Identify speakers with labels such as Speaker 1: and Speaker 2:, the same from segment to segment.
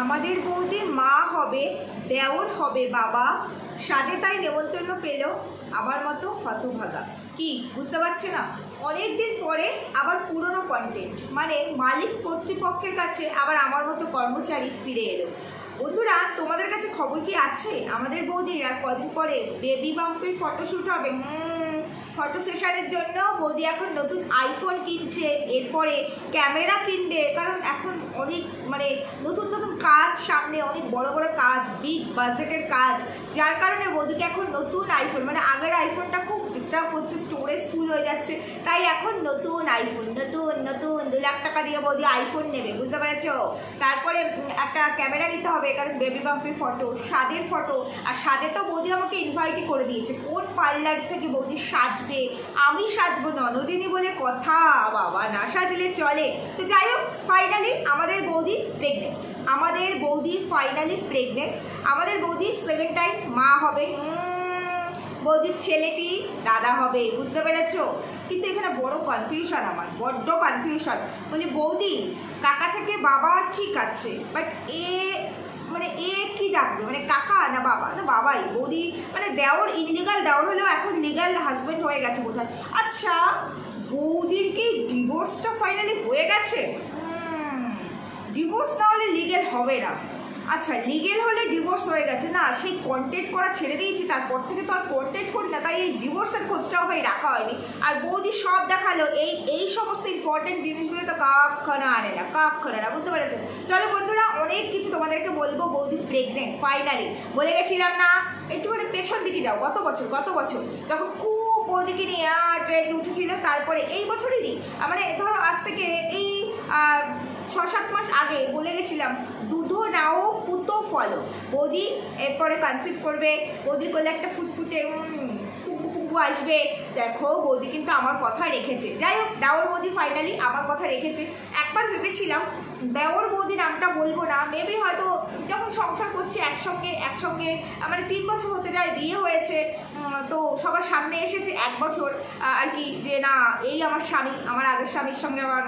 Speaker 1: আমাদের বৌদি মা হবে, দেওর হবে বাবা, সাদে তাই নেমন্তন্ন পেল আমার মতো হতভাগা। কি বুঝতে পারছে না? অনেক দিন পরে আবার পুরনো কন্টেন্ট, মানে মালিক কর্তৃপক্ষের কাছে আবার আমার মতো কর্মচারী ফিরে এলো। বন্ধুরা, তোমাদের কাছে খবর কি আছে? আমাদের বৌদির আর কদিন পরে বেবি বাম্পের ফটোশ্যুট হবে। ফটো সেশনের জন্য বৌদি এখন নতুন আইফোন কিনছে, এরপরে ক্যামেরা কিনবে, কারণ এখন অনেক মানে নতুন নতুন কাজ সামনে, অনেক বড় বড় কাজ, বিগ বাজেটের কাজ, যার কারণে বৌদিকে এখন নতুন আইফোন, মানে আগের আইফোনটা খুব ডিস্টার্ব করছে, স্টোরেজ ফুল হয়ে যাচ্ছে, তাই এখন নতুন আইফোন, নতুন 2 লাখ টাকা দিয়ে বৌদি আইফোন নেবে, বুঝতে পেরেছো? তারপরে একটা ক্যামেরা নিতে হবে, কারণ বেবি বাম্পের ফটো, স্বাদের ফটো, আর স্বাদে তো বৌদি আমাকে ইনভাইটই করে দিয়েছে। কোন পার্লার থেকে বৌদি সাজবে, আমি সাজবো ননদিনী বলে কথা, বাবা না সাজলে চলে। তো যাই হোক, ফাইনালি আমাদের বৌদি প্রেগনেন্ট, আমাদের বৌদি ফাইনালি প্রেগনেন্ট, আমাদের বৌদি সেকেন্ড টাইম মা হবে। বৌদির ছেলেটি দাদা হবে, বুঝতে পেরেছো? কিন্তু এখানে বড় কনফিউশন, আমার বড্ড কনফিউশন। বলি বৌদি কাকা থেকে বাবা ঠিক আছে, বাট মানে এ কি ডাকবে, মানে কাকা না বাবা? না বাবাই। বৌদি মানে দেওর, ইনলিগাল দেওর হলেও এখন লিগাল হাজবেন্ড হয়ে গেছে বোধহয়। আচ্ছা, বৌদির কি ডিভোর্সটা ফাইনালি হয়ে গেছে? ডিভোর্স না হলে লিগেল হবে না। আচ্ছা, লিগেল হলে ডিভোর্স হয়ে গেছে না, সেই কন্টেন্ট করা ছেড়ে দিয়েছি, তারপর থেকে তো আর কন্টেন্ট করি না, তাই এই ডিভোর্সের খোঁজটাও ভাই রাখা হয়নি। আর বৌদি সব দেখালো, এই সমস্ত ইম্পর্টেন্ট জিনিসগুলো তো কখনো আনে না, কখনো না, বুঝতে পেরেছো? চলো বন্ধুরা, অনেক কিছু তোমাদেরকে বলবো। বৌদি প্রেগনেন্ট ফাইনালি, বলে গেছিলাম না? একটুখানি পেছন দিকে যাও, গত বছর যখন খুব বৌদিকে নিয়ে ট্রেন্ড উঠেছিল, তারপরে এই বছরেরই মানে ধরো আজ থেকে এই 6-7 মাস আগে বলে গেছিলাম, দুধো নাও পুতো ফলো, বৌদি এরপরে কনসিভ করবে, বৌদির কোলে একটা ফুটফুটে আসবে। দেখো বৌদি কিন্তু আমার কথা রেখেছে। যাই হোক, দেওর বৌদি ফাইনালি আমার কথা রেখেছে। একবার ভেবেছিলাম দেওর বৌদি নামটা বলবো না, মেবি হয়তো যখন সংসার করছি একসঙ্গে মানে 3 বছর হতে যায়, বিয়ে হয়েছে, তো সবার সামনে এসেছে 1 বছর আর কি, যে না এই আমার স্বামী, আমার আগের স্বামীর সঙ্গে আবার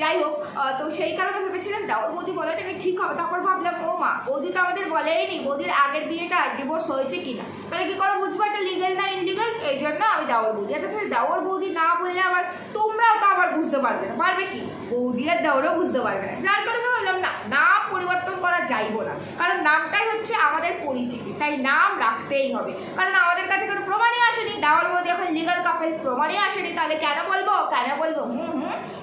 Speaker 1: যাই হোক, তো সেই কারণে ভেবেছিলাম দেওর বৌদি বলাটাকে ঠিক হবে। তারপর ভাবলাম ও মা, বৌদি তো আমাদের বলেইনি বৌদির আগের বিয়েটা ডিভোর্স হয়েছে কিনা, তাহলে কি করে বুঝবো এটা লিগেল না ইনলিগেল? এই জন্য আমি দেওর বৌদি, এটা ছেড়ে দেওর বৌদি না বললে আবার তোমরাও তো আবার বুঝতে পারবে না, পারবে কি? বৌদি আর দেওরও বুঝতে পারবে না, যার কারণে বললাম না, নাম পরিবর্তন করা যাইবো না, কারণ নামটাই হচ্ছে আমাদের পরিচিতি, তাই নাম রাখতেই হবে। কারণ আমাদের কাছে কোনো প্রমাণই আসেনি, দেওর বৌদি এখন লিগাল কাপল, প্রমাণই আসেনি, তাহলে কেন বলবো?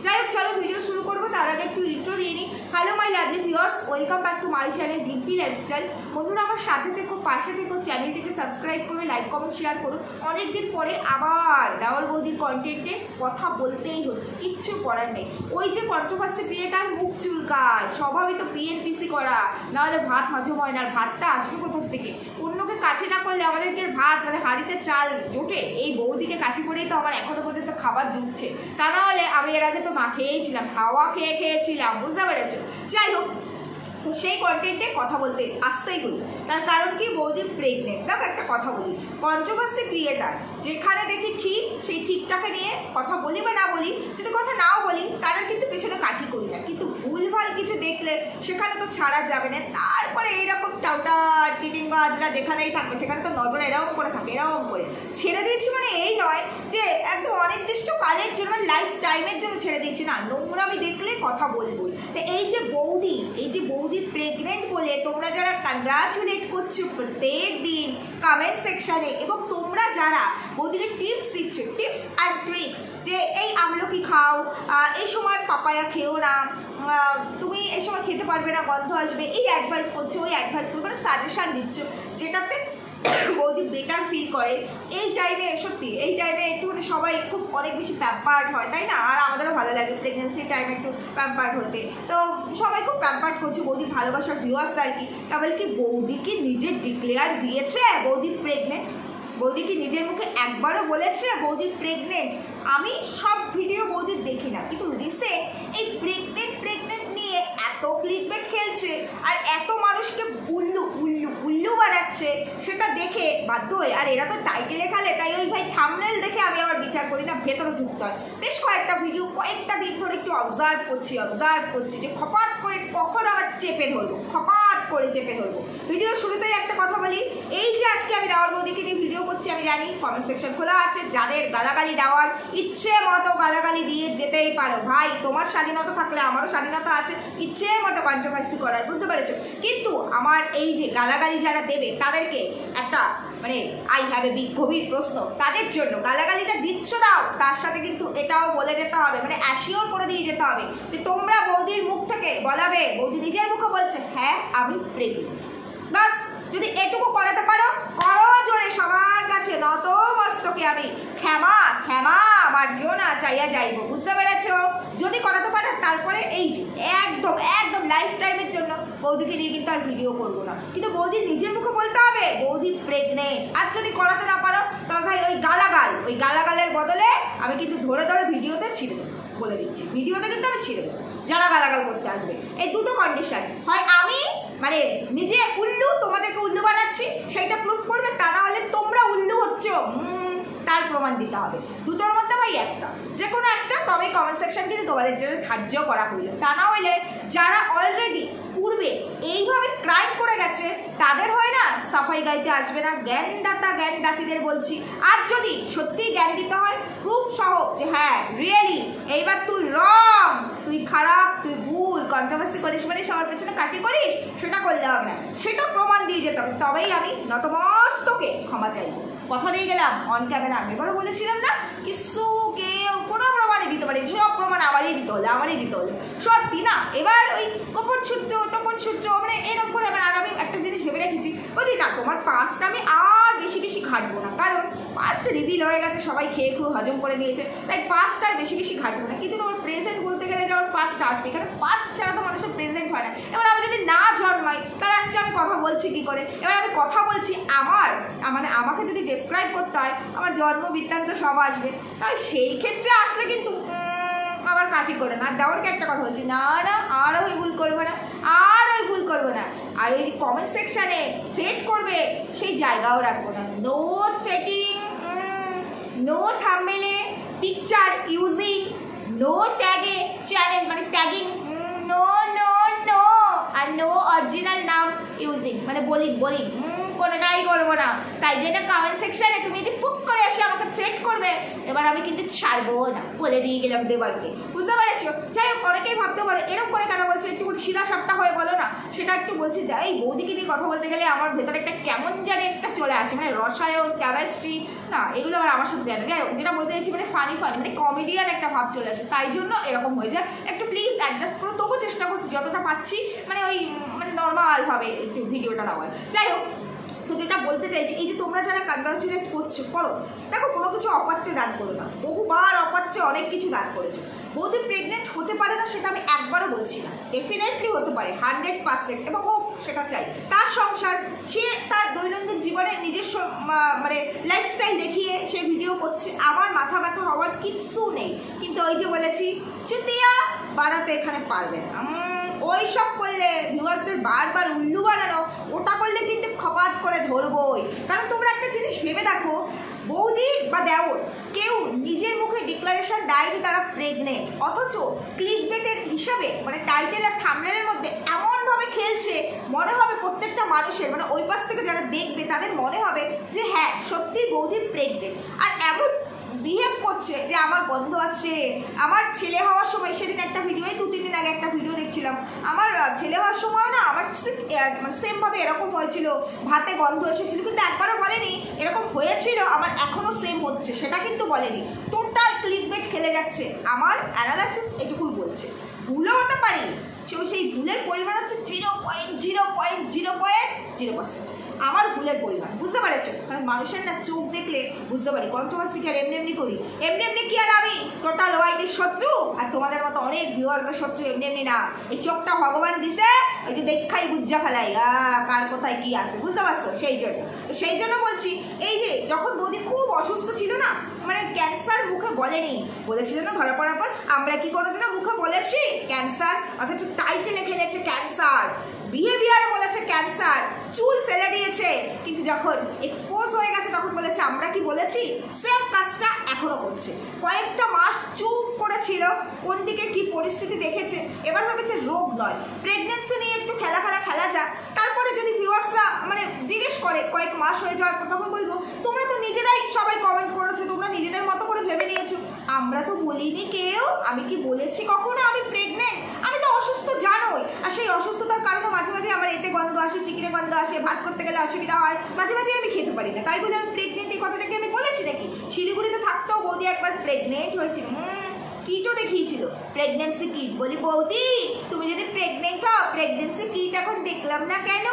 Speaker 1: যাই হোক, চলো ভিডিও শুরু করবো, তার আগে একটু ইন্ট্রো দিয়ে নিই। Hello my lovely viewers, welcome back to my channel Dimpy lifestyle. বন্ধুরা আমার সাথে থেকো, পাশে থেকো, চ্যানেলটিকে সাবস্ক্রাইব করবে, লাইক কমেন্ট শেয়ার করুন। অনেকদিন পরে আবার দেওর বৌদির কন্টেন্টে কথা বলতেই হচ্ছে, কিচ্ছু করার নেই। ওই যে কন্ট্রোভার্সি ক্রিয়েটার মুখ চুলকায়, স্বভাবই তো পিএনপিসি করা, নাহলে ভাত হজম হয় না। আর ভাতটা আসবে কোথার থেকে? অন্যকে কাঠি না করলে আমাদেরকে ভাত মানে হাঁড়িতে চাল জোটে, এই বৌদিকে কাঠি করেই তো আমার এখনো পর্যন্ত খাবার জুটছে, তা না হলে আমি এর আগে তো মা খেয়েছিলাম, হাওয়া খেয়েছিলাম, বুঝতে পেরেছো? যাই হোক, তো সেই কন্টেন্টে কথা বলতে আসতেই হলো, তার কারণ কি? বৌদি প্রেগনেন্ট। দেখো একটা কথা বলি, কন্ট্রোভার্সি ক্রিয়েটার যেখানে দেখি ঠিক, সেই ঠিকটাকে নিয়ে কথা বলি বা না বলি, যদি কথা নাও বলি তারা কিন্তু পেছনে কাঠি করি না, কিন্তু ভুলভাল কিছু দেখলে সেখানে তো ছাড়া যাবে না। তারপরে এইরকম টাউটা চিটিংবাজরা যেখানেই থাকবে সেখানে তো নজর এরকম করে থাকে, এরকম করে ছেড়ে দিয়েছি, মানে এই নয় যে একদম অনির্দিষ্ট কালের জন্য, লাইফ টাইমের জন্য ছেড়ে দিয়েছি, না, নোংরামি দেখলে কথা বলবো। তো এই যে বৌদি প্রেগনেন্ট বলে তোমরা যারা কনগ্রাচুলেট করছো প্রত্যেক দিন কমেন্ট সেকশনে, এবং তোমরা যারা বৌদিকে টিপস দিচ্ছ, টিপস অ্যান্ড ট্রিক্স, যে এই আমলকি খাও, এই সময় পাপায়া খেও না, তুমি এই সময় খেতে পারবে না, গন্ধ আসবে, এই অ্যাডভাইস করছো, ওই অ্যাডভাইস করছো, মানে সাজেশান দিচ্ছ, যেটাতে বৌদি বেটার ফিল করে। এই টাইমে সত্যি, এই টাইমে একটু সবাই খুব অনেক বেশি প্যাম্পার্ড হয়, তাই না? আর আমাদেরও ভালো লাগে প্রেগনেন্সির টাইমে একটু প্যাম্পার্ড হতে, তো সবাই খুব প্যাম্পার্ড করছে, বৌদি ভালোবাসার ভিউয়ার্স আর কি। তাহলে কি বৌদি কি নিজে ডিক্লেয়ার দিয়েছে বৌদি প্রেগনেন্ট? বৌদি কি নিজের মুখে একবারও বলেছে বৌদি প্রেগনেন্ট? আমি সব ভিডিও বৌদির দেখি না, কিন্তু রিসেন্ট এই প্রেগনেন্ট নিয়ে এত ক্লিকবেট খেলছে আর এত মানুষকে উল্লু বানাচ্ছে, যাচ্ছে সেটা দেখে বাধ্য হয়ে, আর এরা তো টাইটেলে খেলে, তাই ওই ভাই থাম্বনেল দেখে আমি আবার বিচার করি না, ভেতরে ঢুকতে হয়। বেশ কয়েকটা দিন ধরে একটু অবজার্ভ করছি যে খপাত করে কখন আবার চেপে ধরবো, খপাত করে চেপে ধরবো। ভিডিও শুরুতেই একটা কথা বলি, এই যে আজকে আমি রাহুল মোদীকে নিয়ে ভিডিও করছি, আমি জানি কমেন্ট সেকশন খোলা আছে, যাদের গালাগালি দেওয়ার ইচ্ছে মতো গালাগালি দিয়ে যেতেই পারো ভাই, তোমার স্বাধীনতা থাকলে আমারও স্বাধীনতা আছে ইচ্ছে মতো কন্ট্রোভার্সি করার, বুঝতে পেরেছো? কিন্তু আমার এই যে গালাগালি যারা দেবে তাদেরকে একটা মানে আই হ্যাভ এ বিগ গভীর প্রশ্ন, তাদের জন্য গালাগালিটা দিচ্ছ দাও, তার সাথে কিন্তু এটাও বলে যেতে হবে, মানে অ্যাসিওর করে দিয়ে যেতে হবে যে তোমরা বৌদির মুখ থেকে বলাবে, বৌদি নিজের মুখে বলছে হ্যাঁ আমি প্রেগনেন্ট, বাস যদি এটুকু করাতে পারো, করো জোরে সবার কাছে নত মস্তকে আমি ক্ষমা আমার না চাইয়া যাইব, বুঝতে পেরেছ? যদি করাতে পারো তারপরে এই যে একদম লাইফ টাইমের জন্য বৌদিকে নিয়ে কিন্তু আর ভিডিও করবো না, কিন্তু বৌদি নিজের মুখে বলতে হবে বৌদি প্রেগনেন্ট। আর যদি করাতে না পারো তবে ভাই ওই গালাগালের বদলে আমি কিন্তু ধরে ভিডিওতে ছিঁড়ে দেবো, বলে দিচ্ছি, ভিডিওতে কিন্তু আমি ছিঁড়ে দেবো যারা গালাগাল করতে আসবে। এই দুটো কন্ডিশন, হয় আমি মানে নিজে উল্লু তোমাদেরকে উল্লু বানাচ্ছি সেইটা প্রুফ করবে, তা না হলে তোমরা উল্লু হচ্ছ তার প্রমাণ দিতে হবে। দুটোর মধ্যে ভাই একটা, যে কোনো একটা, তবে কমেন্ট সেকশন কিন্তু তোমাদের জন্য ধার্য করা হইল, তা না হইলে যারা অলরেডি পূর্বে এইভাবে ক্রাইম করে গেছে তাদের হয় না সাফাই গাইতে আসবে না, জ্ঞানদাতাদের বলছি। আর যদি সত্যিই জ্ঞান দিতে হয় প্রুফ সহ যে হ্যাঁ রিয়েলি এইবার তুই রং, তুই খারাপ, তুই ভুল, কন্ট্রোভার্সি করিস মানে সবার পেছনে কাটি করিস, সেটা করলে হবে না, সেটা প্রমাণ দিয়ে যেতে হবে, তবেই আমি নতমস্তকে ক্ষমা চাইব। কথা দিয়ে গেলাম অন ক্যামেরা, আমি এবারও বলেছিলাম না কিছু কেউ কোনো প্রমাণে দিতে পারে, সব প্রমাণ আমারই দিতে হলো সত্যি না। এবার ওই গোপন সূত্র মানে এরকম করে আর আমি একটা জিনিস ভেবে রেখেছি, বলি না তোমার পাঁচটা আমি আর বেশি ঘাটবো না, কারণ পাঁচটা রিভিল হয়ে গেছে, সবাই খেয়ে হজম করে নিয়েছে, তাই পাঁচটা আর বেশি ঘাটবো না। কিন্তু তোমার প্রেজেন্ট বলতে গেলে যে আমার পাঁচটা আসবে, কারণ পাঁচ ছাড়া তো মানুষের প্রেজেন্ট হয় না। এবার আমি যদি না জন্মাই তাহলে আজকে আমি কথা বলছি কি করে? এবার আমি কথা বলছি মানে আমাকে যদি ডেসক্রাইব করতে হয় আমার জন্ম বৃত্তান্ত সব আসবে, তাই সেই ক্ষেত্রে আসলে কিন্তু আবার কাটি করে না। দেওয়ারকে একটা কথা বলছি, না আর ওই ভুল করবো না, আর ওই কমেন্ট সেকশানে থ্রেট করবে সেই জায়গাও রাখবো না। নো থ্রেটিং, নো থাম্বনেলে পিকচার ইউজিং, নো ট্যাগে চ্যানেল মানে ট্যাগিং, নো আর নো অরিজিনাল নাম ইউজিং, মানে বলি কোনোটাই করবো না। তাই জন্য কমেন্ট সেকশানে তুমি যদি পুক করে আসে আমাকে থ্রেট করবে, এবার আমি কিন্তু ছাড়বো না, বলে দিয়ে গেলাম দেবারকে, বুঝতে পেরেছো? যাই হোক, অনেকেই ভাবতে পারে এরকম করে কেন বলছে, একটু সিধা সাপটা হয়ে বলো না, সেটা একটু বলছি। এই বৌদিকে নিয়ে কথা বলতে গেলে আমার ভেতরে একটা কেমন জানি একটা চলে আসে, মানে রসায়ন, কেমিস্ট্রি, না এগুলো আবার আমার সাথে জানে। যাই হোক, যেটা বলতে চাইছি মানে ফানি মানে কমেডিয়ান একটা ভাব চলে আসে, তাই জন্য এরকম হয়ে যায়। একটু প্লিজ অ্যাডজাস্ট করো, তবু চেষ্টা করছি যতটা পাচ্ছি, মানে ওই মানে নর্মালভাবে একটু ভিডিওটা দেওয়ার। যাই হোক, তো যেটা বলতে চাইছি, এই যে তোমরা যারা কান্দারচুলে করো, দেখো কোনো কিছু অপাত্রে দান করো না, বহুবার অপাত্রে অনেক কিছু দান করেছো। বৌদি প্রেগনেন্ট হতে পারে না সেটা আমি একবারও বলছি না, ডেফিনেটলি হতে পারে 100%, এবং হোক, সেটা চাই। তার সংসার, সে তার দৈনন্দিন জীবনে নিজস্ব মানে লাইফস্টাইল দেখিয়ে সে ভিডিও করছে, আমার মাথা ব্যথা হওয়ার কিচ্ছু নেই। কিন্তু ওই যে বলেছি চুতিয়া বাড়াতে এখানে পারবে না, ওই সব করলে ভিউয়ার্সদের বারবার উল্লু বানানো, ওটা করলে কিন্তু খপাত করে ধরবই। কারণ তোমরা একটা জিনিস ভেবে দেখো, বৌদি বা দেওর কেউ নিজের মুখে ডিক্লারেশন দেয়নি তারা প্রেগনেন্ট, অথচ ক্লিকবেটের হিসাবে মানে টাইটেল আর থাম্বনেলের মধ্যে এমনভাবে খেলছে, মনে হবে প্রত্যেকটা মানুষের মানে ওই পাশ থেকে যারা দেখবে তাদের মনে হবে যে হ্যাঁ সত্যি বৌদি প্রেগনেন্ট। আর এমন বিহেভ করছে যে আমার গন্ধ আসছে। আমার ছেলে হওয়ার সময়, সেদিন একটা ভিডিও, 2-3 দিন আগে একটা ভিডিও দেখছিলাম, আমার ছেলে হওয়ার সময় না আমার মানে সেমভাবে এরকম হয়েছিল, ভাতে গন্ধ এসেছিল, কিন্তু একবারও বলেনি এরকম হয়েছিল আমার এখনও সেম হচ্ছে, সেটা কিন্তু বলেনি। টোটাল ক্লিকবেট খেলে যাচ্ছে। আমার অ্যানালাইসিস এটুকুই বলছে, ভুলও হতে পারি, সেই ভুলের পরিমাণ হচ্ছে 0.000%। আমার ভুলের পরিমাণ, বুঝতে পারছো? কারণ মানুষের না চোখ দেখলে বুঝতে পারি, কন্ট্রোভার্সি কি আর এমনি করি, এমনি কি আর আমি টোটাল ওয়াইটির শত্রু আর তোমাদের মতো অনেক ভিউয়ার্সদের শত্রু এমনি না। এই চোখটা ভগবান দিছে, ওই যে দেখাই বুঝা ফেলাই কার কোথায় কি আছে, বুঝতে পারছো? সেই জন্য বলছি, এই যে যখন বৌদি খুব অসুস্থ ছিল না, মানে ক্যান্সার মুখে বলেনি, বলেছিল না ধরা পড়ার পর, আমরা কি কোনোদিন মুখে বলেছি ক্যান্সার? অথচ টাইটেলে খেলেছে ক্যান্সার, বিহেভিয়ার বলেছে ক্যান্সার, চুল ফেলে দিয়েছে, কিন্তু যখন এক্সপোজ হয়ে গেছে তখন বলেছে আমরা কি বলেছি, সেম কাজটা এখনো করছে। কয়েকটা মাস চুপ করেছিল, কোন দিকে কি পরিস্থিতি দেখেছে, এবার ভেবেছে রোগ নয়, প্রেগনেন্সি নিয়ে একটু খেলা যাক। তারপরে যদি ভিউয়ার্সরা মানে জিজ্ঞেস করে কয়েক মাস হয়ে যাওয়ার পর, তখন বলবো তোমরা তো নিজেরাই সবাই কমেন্ট করেছো, তোমরা নিজেদের মতো করে ভেবে নিয়েছো, আমরা তো বলিনি কেউ। আমি কি বলেছি কখনো আমি প্রেগনেন্ট? আমি তো অসুস্থ জানোই, আর সেই অসুস্থতার কারণে মাঝে মাঝে আমার এতে গন্ধ আসে, চিকেনে গন্ধ আসে, ভাত করতে গেলে অসুবিধা হয়, মাঝে মাঝে আমি খেতে পারি না, তাই বলে আমি প্রেগনেন্ট এই কথাটাকে আমি বলেছি নাকি? শিলিগুড়িতে থাকতেও বৌদি একবার প্রেগনেন্ট হয়েছিল, কিটও দেখিয়েছিল, প্রেগনেন্সি কিট। বলি বৌদি তুমি যদি প্রেগনেন্ট হও, প্রেগনেন্সি কিট এখন দেখলাম না কেন?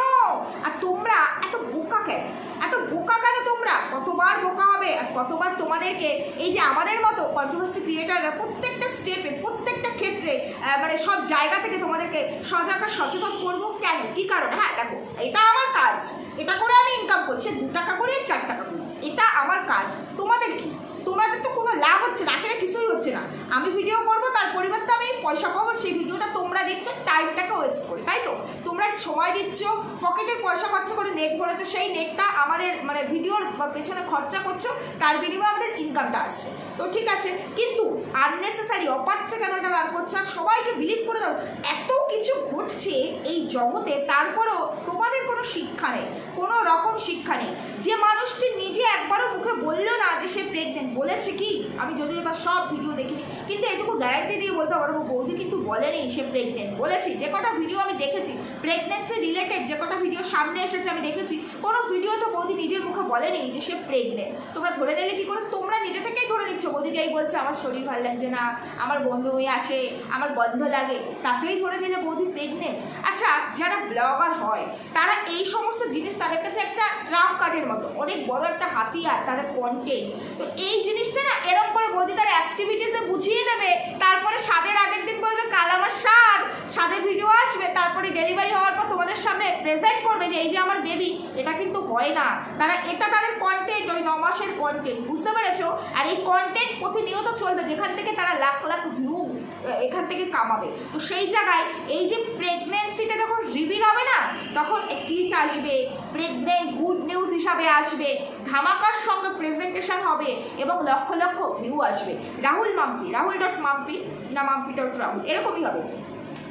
Speaker 1: আর তোমরা এত বোকা কেন, এত বোকা কেন তোমরা? কতবার বোকা হবে, আর কতবার তোমাদেরকে এই যে আমাদের মতো কন্ট্রোভার্সি ক্রিয়েটাররা প্রত্যেকটা স্টেপে, প্রত্যেকটা ক্ষেত্রে মানে সব জায়গা থেকে তোমাদেরকে সজাগ আর সচেতন করবো কেন, কি কারণে? হ্যাঁ দেখো, এটা আমার কাজ, এটা করে আমি ইনকাম করছি, 2 টাকা করে 4 টাকা করে, এটা আমার কাজ। তোমাদের কি? তোমাদের তো কোনো লাভ হচ্ছে না, এখানে কিছুই হচ্ছে না। আমি ভিডিও করবো, তার পরিবর্তে আমি পয়সা পাবো, সেই ভিডিওটা তোমরা দেখছো টাইমটাকে ওয়েস্ট করে, তাই তো? তোমরা সময় দিচ্ছ, পকেটের পয়সা খরচা করে নেট ভরেছো, সেই নেটটা আমাদের মানে ভিডিওর পেছনে খরচা করছো, তার বিনিময়ে আমাদের ইনকামটা আসছে, তো ঠিক আছে। কিন্তু আননেসেসারি অপার্থে কেন এটা লাভ করছে? আর সবাইকে বিলিভ করে দাও, এত কিছু ঘটছে এই জগতে, তারপরও তোমাদের কোনো শিক্ষা নেই, কোনো রকম শিক্ষা নেই। যে মানুষটি নিজে একবারও মুখে বললো না যে সে প্রেগনেন্ট, বলেছে কি? আমি যদিও এবার সব ভিডিও দেখিনি, কিন্তু এটুকু গ্যারান্টি দিয়ে বলতে পারবো বৌদি কিন্তু বলেনি সে প্রেগনেন্ট। বলেছি, যে কটা ভিডিও আমি দেখেছি প্রেগনেন্সি রিলেটেড, যে কটা ভিডিও সামনে এসেছে আমি দেখেছি, কোনো ভিডিও তো বৌদি নিজের মুখে বলেনি যে সে প্রেগনেন্ট। তোমরা ধরে নিলে কি করে? তোমরা নিজে থেকেই ধরে নিচ্ছ। বৌদি যাই বলছে আমার শরীর ভালো লাগছে না, আমার বন্ধু হয়ে আসে, আমার গন্ধ লাগে, তাকেই ধরে নিলে বৌদি প্রেগনেন্ট। আচ্ছা, যারা ব্লগার হয় তারা এই সমস্ত জিনিস তাদের কাছে একটা ট্রাম্প কার্ডের মতো, অনেক বড় একটা হাতিয়ার তাদের কন্টেন্ট। তো এই জিনিসটা না এরকম করে বৌদি তার অ্যাক্টিভিটিসে বুঝিয়ে দেবে, তারপরে স্বাদের আগের দিন বলবে কাল আমার স্বাদের ভিডিও আসবে, তারপরে ডেলিভারি হওয়ার পর তোমাদের সামনে প্রেজেন্ট করবে যে এই যে আমার বেবি। এটা কিন্তু হয় না, তারা এটা তাদের কন্টেন্ট, ওই 9 মাসের কন্টেন্ট, বুঝতে পেরেছো? আর এই কন্টেন্ট প্রতিনিয়ত চলবে, যেখান থেকে তারা লাখ লাখ ভিউ এখান থেকে কামাবে। তো সেই জায়গায় এই যে প্রেগনেন্সিটা যখন রিভিল হবে না, তখন কিট আসবে, প্রেগনেন্ট গুড নিউজ হিসাবে আসবে, ধামাকার সঙ্গে প্রেজেন্টেশন হবে এবং লক্ষ লক্ষ ভিউ আসবে। রাহুল মাম্পি না মাম্পি.রাহুল এরকমই হবে,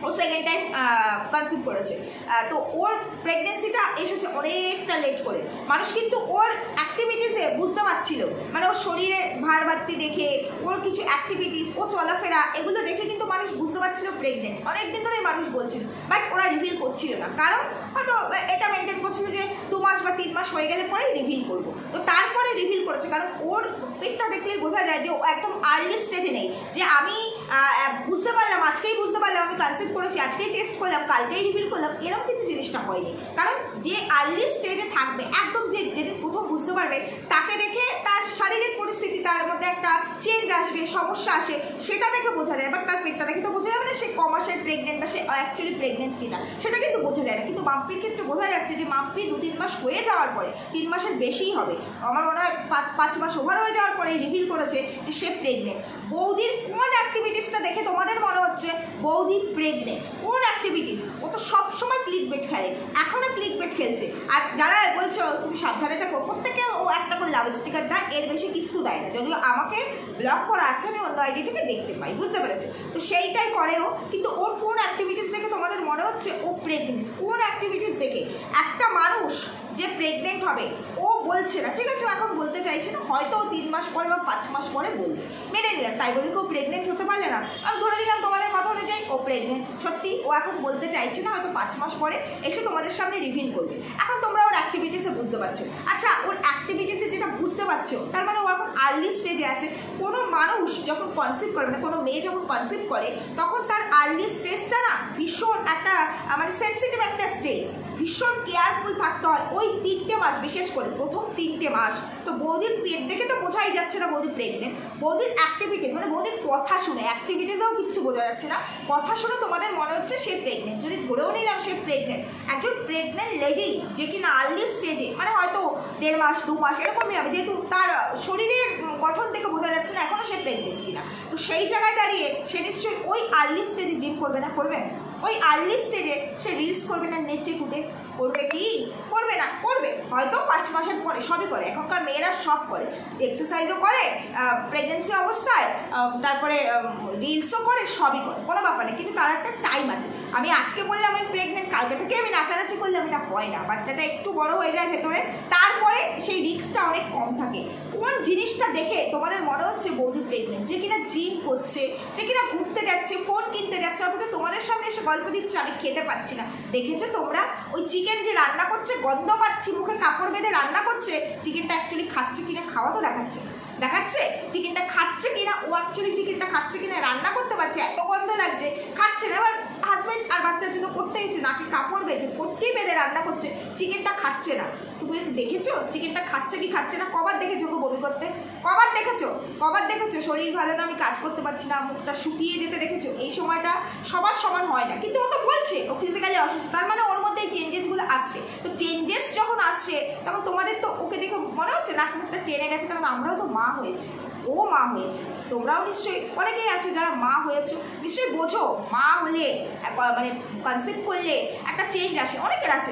Speaker 1: ও সেকেন্ড টাইম কনসিভ করেছে। তো ওর প্রেগনেন্সিটা এসেছে অনেকটা লেট করে, মানুষ কিন্তু ওর অ্যাক্টিভিটিসে বুঝতে পারছিল, মানে ওর শরীরে ভার বাড়তি দেখে, ওর কিছু অ্যাক্টিভিটিস, ও চলাফেরা, এগুলো দেখে কিন্তু মানুষ বুঝতে পারছিল প্রেগনেন্ট। অনেকদিন ধরে মানুষ বলছিল, বাট ওরা রিভিল করছিল না, কারণ হয়তো এটা মেনটেন করছিল যে 2 মাস বা 3 মাস হয়ে গেলে পরে রিভিল করবো। তো তারপরে রিভিল করেছে, কারণ ওর পেটটা দেখলেই বোঝা যায় যে ও একদম আর্লি স্টেজে নেই, যে আমি বুঝতে পারলাম, আজকেই বুঝতে পারলাম আমি কনসিভ করেছি, আজকেই টেস্ট করলাম, কালকেই রিভিল করলাম, এরকম কিন্তু জিনিসটা হয়নি। কারণ যে আর্লি স্টেজে থাকবে, একদম যেদিন প্রথম বুঝতে পারবে, তাকে দেখে তার শারীরিক পরিস্থিতি, তার মধ্যে একটা চেঞ্জ আসবে, সমস্যা আসে, সেটা দেখে বোঝা যায়। এবার তার পেটটা দেখে তো বোঝা যাবে না সে কমার্শিয়াল প্রেগনেন্ট বা সে অ্যাকচুয়ালি প্রেগনেন্ট কিনা, সেটা কিন্তু বোঝা যায় না। কিন্তু মাম্পির ক্ষেত্রে বোঝা যাচ্ছে যে মাম্পি 2-3 মাস হয়ে যাওয়ার পরে, 3 মাসের বেশিই হবে, আমার মনে হয় 5 মাস ওভার হয়ে যাওয়ার পরে রিভিল করেছে যে সে প্রেগনেন্ট। বৌদির কোন অ্যাক্টিভিটিসটা দেখে তোমাদের মনে হচ্ছে বৌদি প্রেগনেন্ট? কোন অ্যাক্টিভিটিস? ও তো সবসময় ক্লিক বেট খেলে, এখনও ক্লিক বেট খেলছে। আর যারা বলছো তুমি সাবধানে থাকো, প্রত্যেকে ও একটা করে লাভ স্টিকার দেয়, এর বেশি কিছু দেয় না। যদিও আমাকে ব্লক করা আছে, আমি অন্য আইডি থেকে দেখতে পাই, বুঝতে পেরেছো? তো সেইটাই করে ও। কিন্তু ওর কোন অ্যাক্টিভিটিস দেখে তোমাদের মনে হচ্ছে ও প্রেগনেন্ট? কোন অ্যাক্টিভিটিস দেখে? একটা মানুষ যে প্রেগনেন্ট হবে ও বলছে না, ঠিক আছে, ও এখন বলতে চাইছে না, হয়তো 3 মাস পরে বা 5 মাস পরে বলবে, মেনে নিলাম, তাই বলি কেউ প্রেগনেন্ট হতে পারলে না, আমি ধরে দিলাম তোমাদের কথা অনুযায়ী ও প্রেগনেন্ট। সত্যি ও এখন বলতে চাইছে না, হয়তো 5 মাস পরে এসে তোমাদের সামনে রিভিল করবে। এখন তোমরা ওর অ্যাক্টিভিটিসে বুঝতে পারছো। আচ্ছা, ওর অ্যাক্টিভিটিসে যেটা বুঝতে পারছো, তার মানে ও এখন আর্লি স্টেজে আছে। কোনো মানুষ যখন কনসিভ করে, মানে কোনো মেয়ে যখন কনসিভ করে, তখন তার আর্লি স্টেজটা না ভীষণ একটা মানে সেন্সিটিভ একটা স্টেজ, ভীষণ কেয়ারফুল থাকতে হয় ওই 3টে মাস, বিশেষ করে প্রথম 3টে মাস। তো বৌদির পেট দেখে তো বোঝাই যাচ্ছে না বৌদি প্রেগনেন্ট, বৌদির অ্যাক্টিভিটিস মানে বৌদির কথা শুনে, অ্যাক্টিভিটিসেও কিছু বোঝা যাচ্ছে না, কথা শুনে তোমাদের মনে হচ্ছে সে প্রেগনেন্ট। যদি ধরেও নিলাম সে প্রেগনেন্ট, একজন প্রেগনেন্ট লেডি যে কিনা আর্লি স্টেজে, মানে হয়তো 1.5 মাস 2 মাস এরকমই হবে, যেহেতু তার শরীরের গঠন থেকে বোঝা যাচ্ছে না এখনও সে প্রেগনেন্ট কিনা, তো সেই জায়গায় দাঁড়িয়ে সে নিশ্চয়ই ওই আর্লি স্টেজে জিম করবে না? করবে। ওই আর্লি স্টেজে সে রিলস করবে না নেচে কুটে? করবে কি? করবে না, করবে হয়তো 5 মাসের পরে, সবই করে, এখনকার মেয়েরা সব করে, এক্সারসাইজও করে প্রেগনেন্সি অবস্থায়, তারপরে রিলসও করে, সবই করে, কোনো ব্যাপার নেই, কিন্তু তার একটা টাইম আছে। আমি আজকে বললাম আমি প্রেগনেন্ট, কালকে থেকে আমি নাচানাচি করলাম, এটা হয় না, বাচ্চাটা একটু বড় হয়ে যায় ভেতরে, তারপরে সেই রিস্কটা অনেক কম থাকে। কোন জিনিসটা দেখে তোমাদের মনে হচ্ছে বৌদি প্রেগনেন্ট? যে কিনা জিম করছে, যে কিনা ঘুরতে যাচ্ছে, ফোন কিনতে যাচ্ছে, অথচ তোমাদের সামনে এসে গল্প দিচ্ছে আমি খেতে পাচ্ছি না। দেখেছো তোমরা ওই চিকেন যে রান্না করছে, গন্ধ পাচ্ছি, মুখে কাপড় বেঁধে রান্না করছে, চিকেনটা অ্যাকচুয়ালি খাচ্ছে কিনা? খাওয়া তো দেখাচ্ছে চিকেনটা খাচ্ছে কিনা, ও অ্যাকচুয়ালি চিকেনটা খাচ্ছে কিনা, রান্না করতে পারছে, এত গন্ধ লাগছে, খাচ্ছে না। এবার হাজব্যান্ড আর বাচ্চার জন্য করতে হচ্ছে, নাকি কাপড় বেঁধে রান্না করছে, চিকেনটা খাচ্ছে না। তুমি দেখেছো চিকেনটা খাচ্ছে কি খাচ্ছে না? কবার দেখেছো গো বমি করতে? কবার দেখেছো শরীর ভালো না, আমি কাজ করতে পারছি না, মুখটা শুকিয়ে যেতে দেখেছো? এই সময়টা সবার সমান হয় না, কিন্তু ও তো বলছে ও ফিজিক্যালি অসুস্থ, তার মানে ওর মধ্যে এই চেঞ্জেসগুলো আসছে। তো চেঞ্জেস যখন আসছে তখন তোমাদের তো ওকে দেখে মনে হচ্ছে নাক মুখটা টেনে গেছে, কারণ আমরাও তো মা হয়েছি, ও মা হয়েছে, তোমরাও নিশ্চয়ই অনেকেই আছো যারা মা হয়েছো, নিশ্চয়ই বোঝো মা হলে মানে কনসেপ্ট করলে একটা চেঞ্জ আসে। অনেকের আছে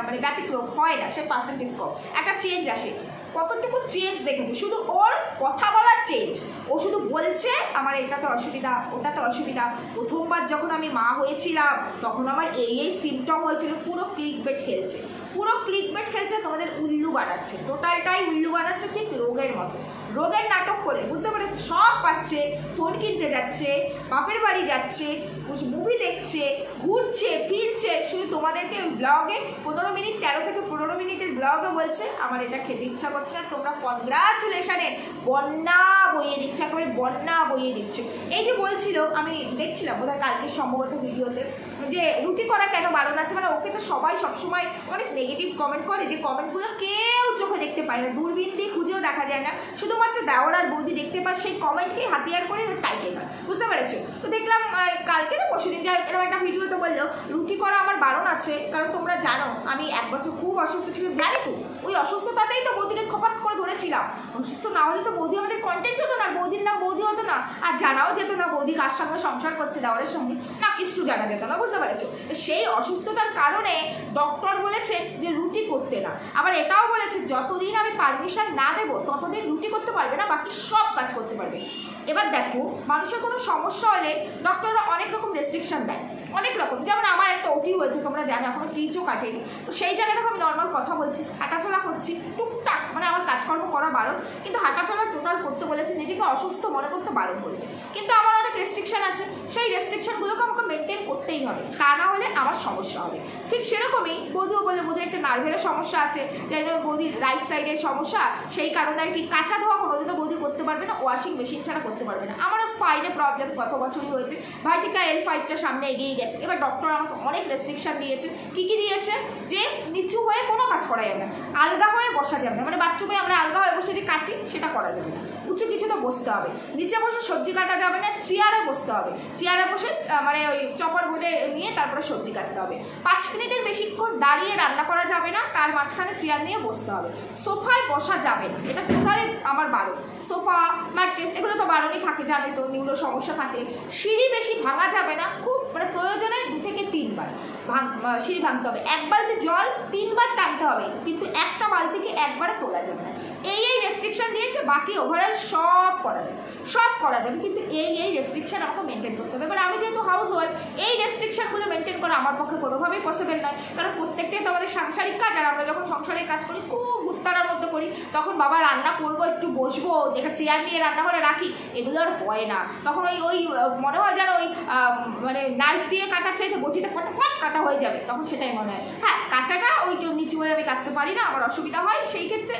Speaker 1: মানে ব্যতিক্রম হয় না, সে পার্সেন্টেজ কম, একটা চেঞ্জ আসে। কতটুকু চেঞ্জ দেখেছো? শুধু ওর কথা বলার চেঞ্জ, ও শুধু বলছে আমার এটাতে অসুবিধা, ওটাতে অসুবিধা। প্রথমবার যখন আমি মা হয়েছিলাম তখন আমার এই সিমটম হয়েছিল, পুরো ক্লিকবেট খেলছে, তোমাদের উল্লু বানাচ্ছে, টোটালটাই উল্লু বানাচ্ছে, ঠিক রোগের মতো, রোগের নাটক করে, বুঝতে পেরেছো? সব পাচ্ছে, ফোন কিনতে যাচ্ছে, বাপের বাড়ি যাচ্ছে, মুভি দেখছে, ঘুরছে ফিরছে, শুধু তোমাদেরকে ওই ব্লগে 13 মিনিট 13 থেকে 15 মিনিটের ব্লগে বলছে আমার এটা খেতে ইচ্ছা করছে না, তোমরা কনগ্রাচুলেশনে বন্যা বইয়ে দিচ্ছে, একেবারে বন্যা বইয়ে দিচ্ছে। এই যে বলছিল, আমি দেখছিলাম বোধহয় কালকে সম্ভবত ভিডিওতে, যে রুটি করা কেন বারণ আছে, মানে ওকে তো সবাই সবসময় অনেক নেগেটিভ কমেন্ট করে, যে কমেন্টগুলো কেউ চোখে দেখতে পায় না, দূরবীন দিয়ে খুঁজেও দেখা যায় না, শুধুমাত্র দেওয়ার আর বৌদি দেখতে পায়, সেই কমেন্টকে হাতিয়ার করে টাইটেল হয়, বুঝতে পেরেছো? তো দেখলাম কালকে না পরশুদিন যাই এরকম একটা ভিডিওতে বললো রুটি করা আমার বারণ আছে, কারণ তোমরা জানো আমি 1 বছর খুব অসুস্থ ছিলাম, জানি তো ওই অসুস্থতাতেই তো বৌদিকে খপাত করে ধরেছিলাম, অসুস্থ না হলে তো বৌদি আমাদের কন্টেন্ট হতো না, বৌদির নাম বৌদি হতো না, আর জানাও যেত না বৌদি কার সঙ্গে সংসার করছে, দেওয়ারের সঙ্গে না, কিছু জানা যেত না, বুঝতে পেরেছো? সেই অসুস্থতার কারণে ডক্টর বলেছে যে রুটি করতে না, আবার এটাও বলেছে যতদিন আমি পারমিশন না দেবো ততদিন রুটি করতে পারবে না, বাকি সব কাজ করতে পারবে। এবার দেখো মানুষের কোনো সমস্যা হলে ডক্টররা অনেক রকম রেস্ট্রিকশন দেয়, অনেক রকম, যেমন আমার একটা ওটি হয়েছে, তোমরা জানো এখনো টিচও কাটেনি, তো সেই জায়গায় দেখো আমি নর্মাল কথা বলছি, হাঁটাচলা করছি টুকটাক, মানে আমার কাজকর্ম করা বারণ, কিন্তু হাঁটাচলা টোটাল করতে বলেছে, নিজেকে অসুস্থ মনে করতে বারণ করেছে, কিন্তু আমার অনেক রেস্ট্রিকশন আছে, সেই রেস্ট্রিকশনগুলোকে আমাকে মেনটেন করতেই হবে, তা না হলে আমার সমস্যা হবে। ঠিক সেরকমই বৌদিও বলে বৌদির একটা নার্ভের সমস্যা আছে, যাই জন্য বৌদির রাইট সাইডের সমস্যা, সেই কারণে আর কি কাঁচা ধোয়া কোনোদিনও বৌদি করতে পারবে না, ওয়াশিং মেশিন ছাড়া করতে পারবে না। আমারও স্পাইনে প্রবলেম গত বছরই হয়েছে, ভার্টিকা L5টা সামনে এগিয়ে গেছে, এবার ডক্টর আমাকে অনেক রেস্ট্রিকশন দিয়েছে। কি দিয়েছে? যে নিচু হয়ে কোনো কাজ করা যাবে না, আলগা হয়ে বসা যাবে না, মানে বাথরুমে আমরা আলগা হয়ে বসে যে কাচি সেটা করা যাবে না, উঁচু কিছু তো বসতে হবে, নিচে বসে সবজি কাটা যাবে না, চেয়ারে বসতে হবে, চেয়ারে বসে মানে ওই চপার বোর্ডে নিয়ে তারপরে সবজি কাটতে হবে, 5 মিনিটের বেশিক্ষণ দাঁড়িয়ে রান্না করা যাবে না, তার মাঝখানে চেয়ার নিয়ে বসতে হবে, সোফায় বসা যাবে না, এটা টোটালি আমার বারণ, সোফা ম্যাট্রেস এগুলো তো বারণই থাকে, জানোই তো নিউরো সমস্যা থাকে, সিঁড়ি বেশি ভাঙা যাবে না, খুব মানে প্রয়োজনে 2 থেকে 3 বার সিঁড়ি ভাঙতে হবে, 1 বালতি জল 3 বার টানতে হবে, কিন্তু একটা বালতিকে একবারে তোলা যাবে না, এই রেস্ট্রিকশন দিয়েছে, বাকি ওভারঅল সব করা যাবে, কিন্তু এই রেস্ট্রিকশন আমাকে মেনটেন করতে হবে। এবার আমি যেহেতু হাউস ওয়াইফ, এই রেস্ট্রিকশনগুলো মেনটেন করা আমার পক্ষে কোনোভাবেই পসিবল নয়, কারণ প্রত্যেকটাই তো আমাদের সাংসারিক কাজ, আর আমরা যখন সংসারিক কাজ করি খুব উত্তারার মধ্যে করি, তখন বাবা রান্না করবো একটু বসবো, যেটা চেয়ার নিয়ে রান্না করে রাখি, এগুলো আর হয় না, তখন ওই মনে হয় যেন ওই মানে নাইফ দিয়ে কাটার চাইতে বটিতে ফটাফট কাটা হয়ে যাবে, তখন সেটাই মনে হয়। হ্যাঁ, কাঁচাটা ওই নিচু হয়ে আমি কাচতে পারি না, আমার অসুবিধা হয়, সেই ক্ষেত্রে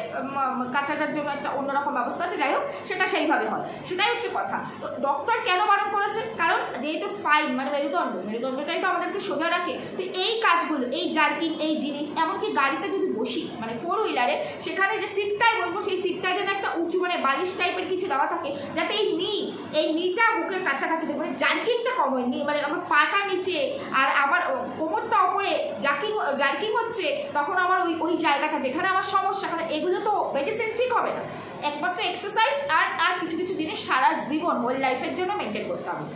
Speaker 1: কাঁচাটার জন্য একটা অন্যরকম ব্যবস্থা আছে, যাই হোক সেটা সেইভাবে হয়, সেটাই হচ্ছে কথা। তো ডক্টর কেন বারণ করেছে? কারণ যেহেতু স্পাইন মানে মেরুদণ্ডটাই তো আমাদেরকে সোজা রাখে, তো এই কাজগুলো, এই জার্কিং, এই জিনিস, এমনকি গাড়িতে যদি বসি মানে 4 হুইলারে, সেখানে যে সিটটাই বসবো সেই সিটটায় যেন একটা উঁচু মানে বালিশ টাইপের কিছু দেওয়া থাকে, যাতে এই নিটা বুকের কাছাকাছি থাকে, মানে জার্কিংটা কম হয়, মানে আমার পাটা নিচে আর আমার কোমরটা ওপরে জার্কিং হচ্ছে, তখন আমার ওই জায়গাটা যেখানে আমার সমস্যা, কারণ এগুলো তো মেডিসিন ঠিক হবে না, একমাত্র এক্সারসাইজ আর কিছু কিছু জিনিস সারা জীবন হোল লাইফের জন্য মেনটেন করতে হবে।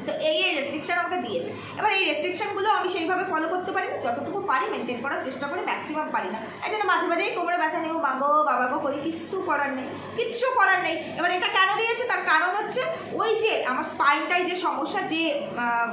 Speaker 1: তো এই রেস্ট্রিকশন আমাকে দিয়েছে, এবার এই রেস্ট্রিকশনগুলো আমি সেইভাবে ফলো করতে পারি না, যতটুকু পারি মেনটেন করার চেষ্টা করি, ম্যাক্সিমাম পারি না, এই জন্য মাঝে মাঝেই কোমরে ব্যথা নেই, মাগো বাবাগো করি, কিচ্ছু করার নেই, কিচ্ছু করার নেই। এবার এটা কেন দিয়েছে, তার কারণ হচ্ছে ওই যে আমার স্পাইনটাই যে সমস্যা, যে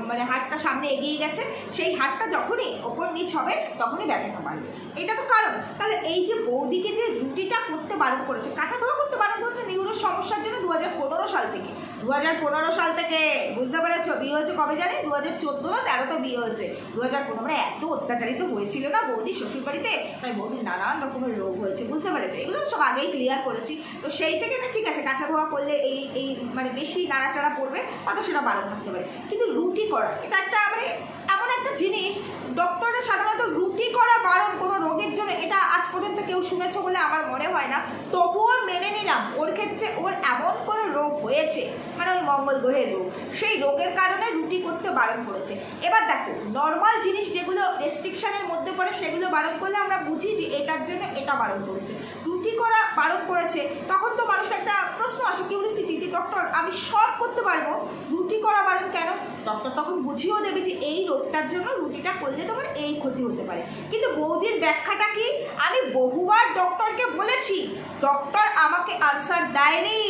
Speaker 1: মানে হাতটা সামনে এগিয়ে গেছে, সেই হাতটা যখনই ওপর নিচ হবে তখনই ব্যথাটা বাড়বে, এটা তো কারণ। তাহলে এই যে বৌদিকে যে রুটিটা করতে বারণ করেছে, কাঁচা ধোয়া করতে বারণ করেছে নিউরোর সমস্যার জন্য 2015 সাল থেকে, 2015 সাল থেকে, বুঝতে পেরেছ? বিয়ে হয়েছে কবে জানি, 2014 না 13 বিয়ে হয়েছে, 2015 মানে এত অত্যাচারিত হয়েছিল না বৌদি শ্বশুর বাড়িতে, তাই বৌদির নানান রকমের রোগ হয়েছে, বুঝতে পেরেছো? এগুলো সব আগেই ক্লিয়ার করেছি। তো সেই থেকে না ঠিক আছে, কাঁচা ধোয়া করলে এই মানে বেশি নাড়াচাড়া পড়বে, অত সেটা বারণ থাকতে পারে, কিন্তু রুটি করা এটা একটা মানে এমন একটা জিনিস, ডক্টররা সাধারণত রুটি করা বারণ কোনো রোগের জন্য, এটা আজ পর্যন্ত কেউ শুনেছে বলে আমার মনে হয় না, তবুও মেনে নিলাম ওর ক্ষেত্রে ওর এমন কোনো রোগ হয়েছে, মানে ওই মঙ্গল গ্রহের রোগ, সেই রোগের কারণে রুটি করতে বারণ করেছে। এবার দেখো নর্মাল জিনিস যেগুলো রেস্ট্রিকশনের মধ্যে পড়ে সেগুলো বারণ করলে আমরা বুঝি যে এটার জন্য এটা বারণ করেছে, রুটি করা বারণ করেছে, তখন তো মানুষ একটা প্রশ্ন আসে, কিউরিসিটি, যে ডক্টর আমি সব করতে পারবো, রুটি করা বারণ কেন? ডক্টর তখন বুঝিয়েও দেবে যে এই রোগটার জন্য রুটিটা করলে তোমার এই ক্ষতি হতে পারে। কিন্তু বৌদির ব্যাখ্যাটা কি, আমি বহুবার ডক্টরকে বলেছি, ডক্টর আমাকে আনসার দেয়নি,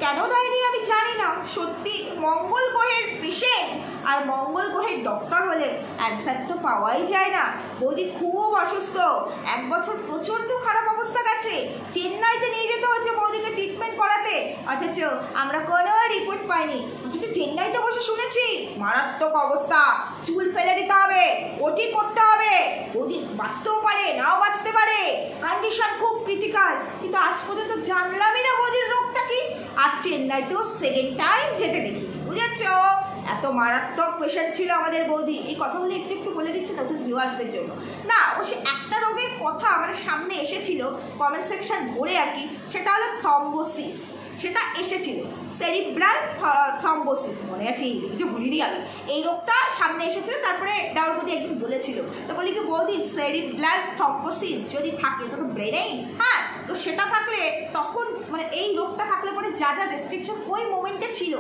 Speaker 1: কেন দেয়নি আমি জানি না, সত্যি মঙ্গল গ্রহের পেশেন্ট আর মঙ্গল গ্রহের ডক্টর হলে অ্যান্সার তো পাওয়াই যায় না। বৌদি খুব অসুস্থ, 1 বছর প্রচণ্ড খারাপ অবস্থা গেছে, চেন্নাইতে নিয়ে যেতে হচ্ছে বৌদিকে ট্রিটমেন্ট করাতে, অথচ আমরা কোনো রিপোর্ট পাইনি, অথচ চেন্নাইতে বসে শুনেছি মারাত্মক অবস্থা, চুল ফেলে দিতে হবে, ওটি করতে হবে, বৌদি বাঁচতেও পারে নাও বাঁচতে পারে, কন্ডিশন খুব ক্রিটিক্যাল, কিন্তু আজ পর্যন্ত জানলামই না বৌদির রোগটা কি, আর চেন্নাইতেও সেকেন্ড টাইম যেতে দেখি, বুঝেছ? এত মারাত্মক পেশেন্ট ছিল আমাদের বৌদি। এই কথাগুলো একটু একটু বলে দিচ্ছে নতুন ভিউয়ার্সদের জন্য। না, ও সে একটা রোগের কথা আমাদের সামনে এসেছিল কমেন্ট সেকশন ভরে আর কি, সেটা হলো থ্রম্বোসিস, সেটা এসেছিল সেরিব্রাল থ্রম্বোসিস, মনে আছে? এই কিছু ভুলিনি আমি, এই রোগটা সামনে এসেছিল। তারপরে দেওয়ার বৌদি একদিন বলেছিল, তো বলি কি বৌদি সেরিব্রাল থ্রম্বোসিস যদি থাকে তো ব্রেনেই, হ্যাঁ, তো সেটা থাকলে তখন মানে এই রোগটা থাকলে পরে যা যা রেস্ট্রিকশন ওই মোমেন্টে ছিল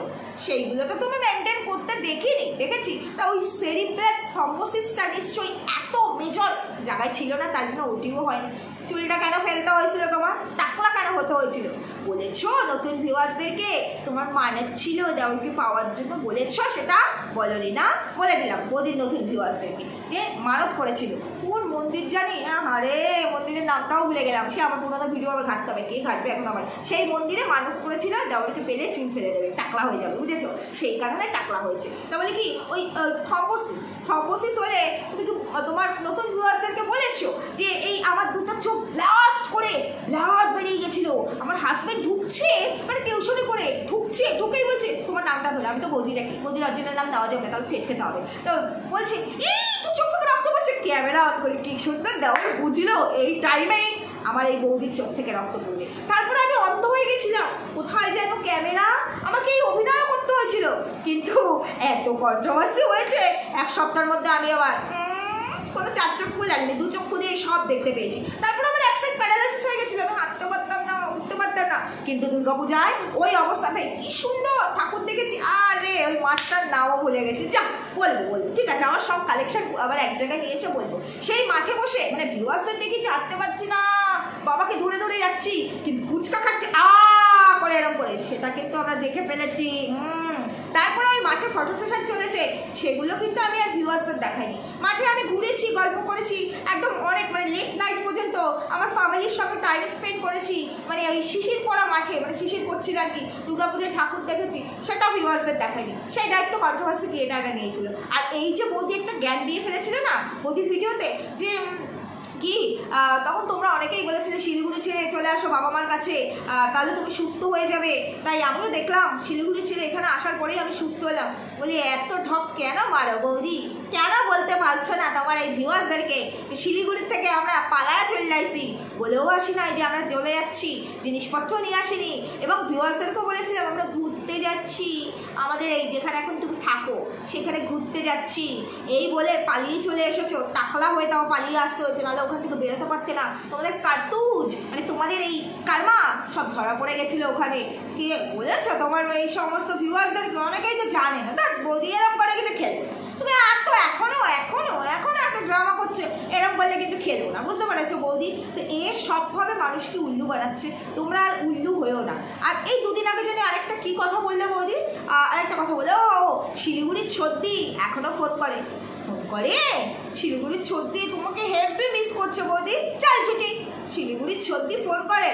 Speaker 1: সেইগুলো তো তুমি মেনটেন করতে দেখেছি, তা ওই সেরিব্রাল থ্রম্বোসিসটা নিশ্চয়ই এত মেজর জায়গায় ছিল না, তার জন্য ওটিও হয়নি। চুলটা কেন ফেলতে হয়েছিল তোমার, টাকলা কেন হতে হয়েছিল বলেছো নতুন ভিউয়ার্সদেরকে, তোমার মানের ছিল দেওয়ালকে পাওয়ার জন্য বলেছো, সেটা বলনি না, বলে দিলাম বৌদির নতুন ভিউয়ার্সদেরকে যে মানত করেছিল, কোন মন্দির জানি, আরে মন্দিরের নামটাও ভুলে গেলাম, সে আমার পুরোনো ভিডিও আবার ঘাটতে হবে, কে ঘাটবে এখন আমার, সেই মন্দিরে মানত করেছিল দেওয়ালকে পেলে চুল ফেলে দেবে, টাকলা হয়ে যাবে, বুঝেছো? সেই কারণে টাকলা হয়েছে। তা বলে কি ওই থ্রম্বোসিস হলে তুমি কি তোমার নতুন ভিউয়ার্সদেরকে বলেছো যে এই আমার দুটো চোখ ব্লাস্ট করে ব্লাড বেরিয়ে গেছিল, আমার হাজবেন্ড ঢুকছে মানে টিউশনি করে ঢুকেই বলছে তোমার নামটা ধরে, আমি তো বৌদি রাখি, বৌদির অরিজিনাল নাম দেওয়া যাবে না, তাহলে ফেট খেতে হবে, তো বলছে এই তো চোখ থেকে রক্ত পড়ছে, ক্যামেরা অন করে কি সুন্দর দেওয়া বুঝলো এই টাইমেই আমার এই বৌদির চোখ থেকে রক্ত পড়বে। তারপরে আমি অন্ধ হয়ে গেছিলাম, কোথায় যেন ক্যামেরা, আমাকে এই অভিনয় করতে হয়েছিল, কিন্তু এত কন্ট্রোভার্সি হয়েছে 1 সপ্তাহের মধ্যে আমি আবার কোনো 4 চক্ষু লাগেনি, 2 চক্ষু দিয়ে সব দেখতে পেয়েছি। তারপর আমার এক সাইড প্যারালাইসিস হয়ে গেছিল, আমি হাঁটতে পারতাম না, উঠতে পারতাম না, কিন্তু দুর্গাপূজায় ওই অবস্থাটাই কি সুন্দর ঠাকুর দেখেছি, আরে ওই মাঠটার নামও ভুলে গেছি, যা বলবো ঠিক আছে, আমার সব কালেকশন আবার এক জায়গায় নিয়ে এসে বলবো। সেই মাঠে বসে মানে ভিউয়ার্সদের দেখেছি হাঁটতে পারছি না, বাবাকে ধরে ধরে যাচ্ছি, কিন্তু ফুচকা খাচ্ছি করে এরকম করে, সেটা কিন্তু আমরা দেখে ফেলেছি। তারপরে ওই মাঠে ফটো সেশন চলেছে, সেগুলো কিন্তু আমি আর ভিউয়ার্সদের দেখাইনি। মাঠে আমি ঘুরেছি, গল্প করেছি, একদম অনেক মানে লেট নাইট পর্যন্ত আমার ফ্যামিলির সঙ্গে টাইম স্পেন্ড করেছি, মানে ওই শিশির পড়া মাঠে, মানে শিশির পড়ছিল আর কি, দুর্গাপুজোর ঠাকুর দেখেছি, সেটা ভিউয়ার্সদের দেখাইনি। সেই দায়িত্ব কন্ট্রোভার্সি ক্রিয়েটাররা নিয়েছিল। আর এই যে বৌদি একটা জ্ঞান দিয়ে ফেলেছিল না বৌদির ভিডিওতে, যে কি তখন তোমরা অনেকেই বলেছিলে শিলিগুড়ি ছেড়ে চলে আসো বাবা মার কাছে, তাহলে তুমি সুস্থ হয়ে যাবে। তাই আমিও দেখলাম শিলিগুড়ি ছেড়ে এখানে আসার পরেই আমি সুস্থ হলাম। বলি এত ঢপ কেন মারো বৌদি, কেন বলতে পারছো না তোমার এই ভিউয়ার্সদেরকে শিলিগুড়ির থেকে আমরা পালায়া চলে যাইছি, বলেও আসি না যে আমরা চলে যাচ্ছি, জিনিসপত্র নিয়ে আসিনি, এবং ভিউয়ার্সদেরকেও বলেছিলাম আমরা ঘুরতে যাচ্ছি, আমাদের এই যেখানে এখন তুমি থাকো সেখানে ঘুরতে যাচ্ছি, এই বলে পালিয়ে চলে এসেছো, টাকলা হয়ে তাও পালিয়ে আসতে হয়েছে, নাহলে ওখান থেকে বেরোতে পারতে না। তোমাদের কার্তুজ মানে তোমাদের এই কারমা সব ধরা পড়ে গেছিলো ওখানে। কে বলেছো তোমার এই সমস্ত ভিউয়ার্সদেরকে? অনেকেই তো জানে না, দেখ বৌদি এরকম করে কিন্তু খেলবে তুমি, আর তো এখনো এত ড্রামা করছে, এরকম পারলে কিন্তু খেলবো না, বুঝতে পারছো বৌদি? তো এ সবভাবে মানুষকে উল্লু বানাচ্ছে, তোমরা আর উল্লু হয়েও না। আর এই দুদিন আগে যদি আরেকটা কি কথা বললো বৌদি, আরেকটা কথা বলে, ও শিলিগুড়ির সর্দি এখনো ফোন করে, ফোন করে শিলিগুড়ির সর্দি তোমাকে হেভি মিস করছে বৌদি, চল ছুটি। শিলিগুড়ির সর্দি ফোন করে,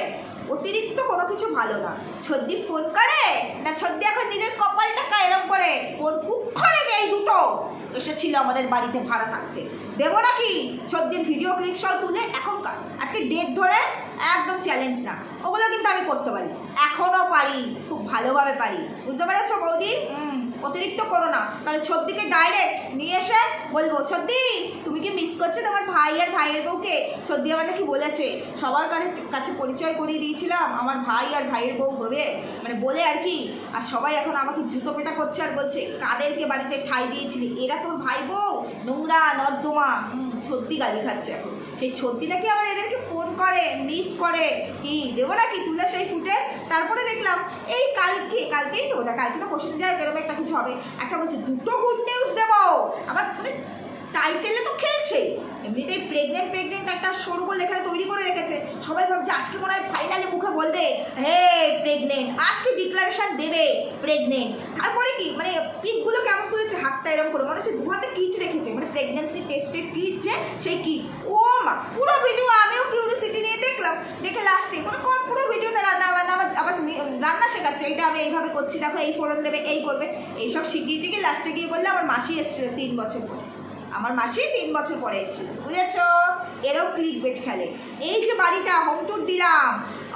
Speaker 1: অতিরিক্ত কোনো কিছু ভালো না। ছদ্দি ফোন করে না, ছদ্দি এখন নিজের কপালটাকে এরম করে কোন কুক্ষণে যে এই দুটো এসেছিল আমাদের বাড়িতে ভাড়া থাকতে, দেবো নাকি ছদ্দির ভিডিও ক্লিপ সব তুলে এখনকার আজকে ডেট ধরে একদম চ্যালেঞ্জ না, ওগুলো কিন্তু আমি করতে পারি, এখনও পারি, খুব ভালোভাবে পারি, বুঝতে পেরেছো বৌদি? অতিরিক্ত করো না, তাহলে ছদ্দিকে ডাইরেক্ট নিয়ে এসে বলবো, ছদ্দি তুমি কি মিস করছো তোমার ভাই আর ভাইয়ের বউকে? ছদ্দি আমার নাকি বলেছে, সবার কাছে পরিচয় করিয়ে দিয়েছিলাম আমার ভাই আর ভাইয়ের বউ ভেবে, মানে বলে আর কি, আর সবাই এখন আমাকে জুতো পেটা করছে আর বলছে কাদেরকে বাড়িতে ঠাই দিয়েছিলি, এরা তোর ভাই বউ, নোংরা নর্দমা। ছদ্দি গালি খাচ্ছে এখন, সেই ছদ্দি নাকি আবার এদেরকে ফোন করে, মিস করে, কি দেবো নাকি তুলে সেই ফুটে? তারপরে দেখলাম এই কালকেই তো ওটা, কালকে না পরশু যায় এরকম একটা কিছু হবে, একটা বলছে দুটো গুড নিউজ দেবো, আবার মানে টাইটেলে তো খেলছে, এমনিতেই প্রেগনেন্ট একটা সরগোল এখানে তৈরি করে রেখেছে, সবাই ভাবছে আজকে মনে হয় ফাইনালি মুখে বলবে হে প্রেগনেন্ট, আজকে ডিক্লারেশন দেবে প্রেগনেন্ট। তারপরে কি মানে পিকগুলো কেমন করেছে, হাতটা এরকম করে মনে হচ্ছে দু হাতে কিট রেখেছে, মানে প্রেগনেন্সি টেস্টের কিট, যে সেই কিট। ও মা, পুরো ভিডিও আমিও কিউরিওসিটি নিয়ে দেখলাম, দেখে লাস্টে মানে কোন পুরো ভিডিওতে রান্না বান্না আবার রান্না শেখাচ্ছে, এইটা আমি এইভাবে করছি, দেখো এই ফোড়ন দেবে, এই করবে, এইসব শিখিয়ে টিকে লাস্টে গিয়ে বললে আমার মাসি এসেছিল 3 বছর পরে, আমার মাসি 3 বছর পরে এসেছিল, বুঝেছো? এরও ক্লিক বেট খেলে। এই যে বাড়িটা হোম ট্যুর দিলাম,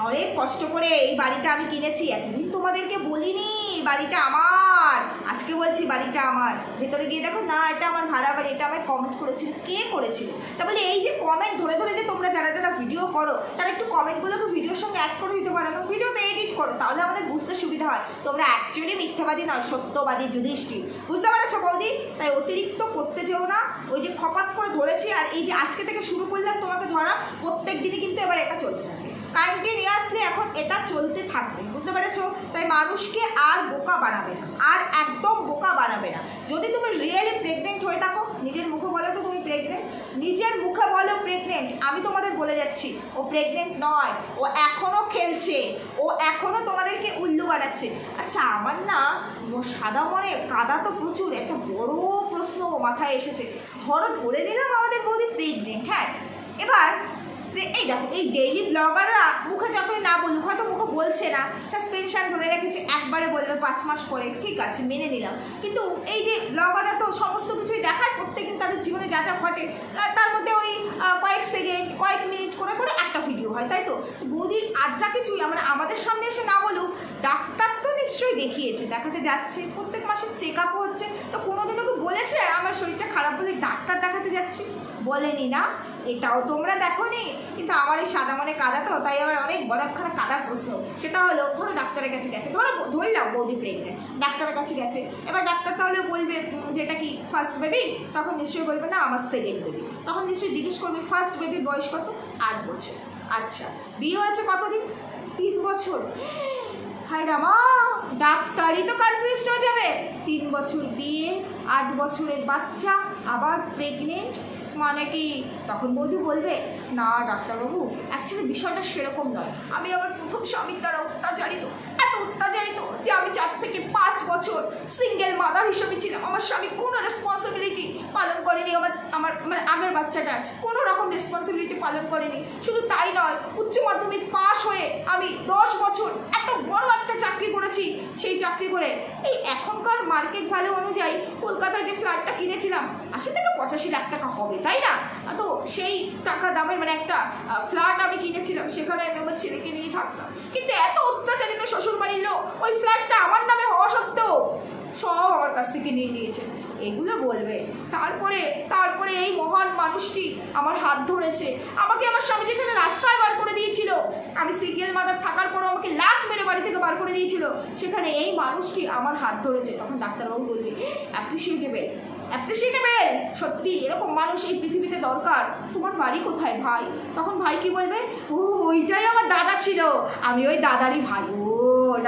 Speaker 1: অনেক কষ্ট করে এই বাড়িটা আমি কিনেছি, এতদিন তোমাদেরকে বলিনি বাড়িটা আমার, আজকে বলছি বাড়িটা আমার। ভেতরে গিয়ে দেখো না এটা আমার ভাড়া বাড়ি, এটা আমার কমেন্ট করেছিল, কে করেছিল? তা বলে এই যে কমেন্ট ধরে ধরে যে তোমরা যারা ভিডিও করো তারা একটু কমেন্টগুলোকে ভিডিওর সঙ্গে অ্যাড করে দিতে পারো না, ভিডিওতে এডিট করো, তাহলে আমাদের বুঝতে সুবিধা হয় তোমরা অ্যাকচুয়ালি মিথ্যাবাদী নয়, সত্যবাদী যুধিষ্ঠির, বুঝতে পারছো বৌদি? তাই অতিরিক্ত করতে যেও না, ওই যে খপাত করে ধরেছি, আর এই যে আজকে থেকে শুরু করলাম তোমাকে ধরা, প্রত্যেক দিনই কিন্তু এবার এটা চলতে থাকবে, কন্টিনিউয়াসলি এখন এটা চলতে থাকবে, বুঝতে পেরেছো? তাই মানুষকে আর বোকা বানাবে না, আর একদম বোকা বানাবে না। যদি তুমি রিয়েলি প্রেগনেন্ট হয়ে থাকো, নিজের মুখে বলো তো তুমি প্রেগনেন্ট, নিজের মুখে বলো প্রেগনেন্ট, আমি তোমাদের বলে যাচ্ছি ও প্রেগনেন্ট নয়, ও এখনও খেলছে, ও এখনও তোমাদেরকে উল্লু বানাচ্ছে। আচ্ছা আমার না সাদা মনে কাদা তো প্রচুর, একটা বড় প্রশ্ন মাথায় এসেছে, ধরে নিলাম আমাদের বৌদি প্রেগনেন্ট, হ্যাঁ, এবার এই দেখো এই ডেইলি ব্লগাররা মুখে যতই না বলুক, হয়তো মুখে বলছে না, সাসপেনশন ধরে রেখেছে, একবারে বলবে 5 মাস পরে, ঠিক আছে মেনে নিলাম, কিন্তু এই যে ব্লগাররা তো সমস্ত কিছুই দেখায়, প্রত্যেকদিন তাদের জীবনে যা যা ঘটে তার মধ্যে ওই কয়েক সেকেন্ড কয়েক মিনিট করে করে একটা ভিডিও হয়, তাই তো? বৌদি আর যা কিছুই আমরা আমাদের সামনে এসে না বলুক, ডাক্তার তো নিশ্চয়ই দেখিয়েছে, দেখাতে যাচ্ছে, প্রত্যেক মাসে চেক আপও হচ্ছে, তো কোনোদিনও কি বলেছে আমার শরীরটা খারাপ বলে ডাক্তার দেখাতে যাচ্ছি? বলেনি না? এটাও তোমরা দেখো নি, কিন্তু আমার এই সাদা মনে কাদা তো, তাই আবার অনেক বড় একখানা কাদার প্রশ্ন, সেটা হলো ধরো ডাক্তারের কাছে গেছে, ধরলাম বৌদি প্রেগনেন্ট, ডাক্তারের কাছে গেছে, এবার ডাক্তার তাহলে বলবে যেটা কি ফার্স্ট বেবি, তখন নিশ্চয়ই বলবে না আমার সেকেন্ড বেবি, তখন নিশ্চয়ই জিজ্ঞেস করবে ফার্স্ট বেবির বয়স কত? 8 বছর। আচ্ছা বিয়ে হয়েছে কতদিন? 3 বছর। হায় রামা, ডাক্তারই তো কনফিউজড হয়ে যাবে, 3 বছর বিয়ে, 8 বছরের বাচ্চা, আবার প্রেগনেন্ট, মানে কি? তখন বৌদি বলবে না ডাক্তারবাবু অ্যাকচুয়ালি বিষয়টা সেরকম নয়, আমি আমার প্রথম স্বামীর দ্বারা অত্যাচারিত, এত অত্যাচারিত যে আমি 4 থেকে 5 বছর সিঙ্গেল মাদার হিসেবে ছিলাম, আমার স্বামী কোনো রেসপন্সিবিলিটি পালন করেনি, আমার মানে আগের বাচ্চাটার কোনো রকম রেসপন্সিবিলিটি পালন করেনি। শুধু তাই নয়, উচ্চ মাধ্যমিক পাশ হয়ে আমি 10 বছর এত বড় একটা চাকরি করেছি, সেই চাকরি করে এই এখনকার মার্কেট ভ্যালু অনুযায়ী কলকাতায় যে ফ্ল্যাটটা কিনেছিলাম 80 থেকে 85 লাখ টাকা হবে, তাই না? তো সেই টাকা দামের মানে একটা ফ্ল্যাট আমি কিনেছিলাম, সেখানে আমি আমার ছেলেকে নিয়ে থাকতাম, কিন্তু এত অত্যাচারিত শ্বশুরবাড়ির লোক ওই ফ্ল্যাটটা আমার নামে হওয়া সত্ত্বেও সব আমার কাছ থেকে নিয়ে নিয়েছে, এগুলো বলবে। তারপরে এই মহান মানুষটি আমার হাত ধরেছে, আমাকে আমার স্বামী যেখানে রাস্তায় বার করে দিয়েছিল, আমি সিঙ্গেল মাদার থাকার পরও আমাকে লাত মেরে বাড়ি থেকে বার করে দিয়েছিল, সেখানে এই মানুষটি আমার হাত ধরেছে। তখন ডাক্তারবাবু বলবে অ্যাপ্রিসিয়েটেবল, সত্যি এরকম মানুষ এই পৃথিবীতে দরকার। তোমার বাড়ি কোথায় ভাই? তখন ভাই কি বলবে, ও ওইটাই আমার দাদা ছিল, আমি ওই দাদারই ভাই। ও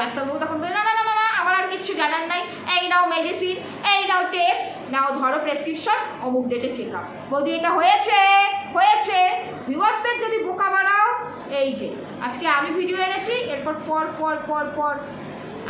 Speaker 1: ডাক্তারবাবু তখন বলবে না না না না, আমার আর কিচ্ছু জানার নাই, এই নাও মেডিসিন, এই নাও টেস্ট, নাও ধরো প্রেসক্রিপশন, অমুক ডেটে চেক আপ। বৌদি এটা হয়েছে, তারপর পর পর পর পর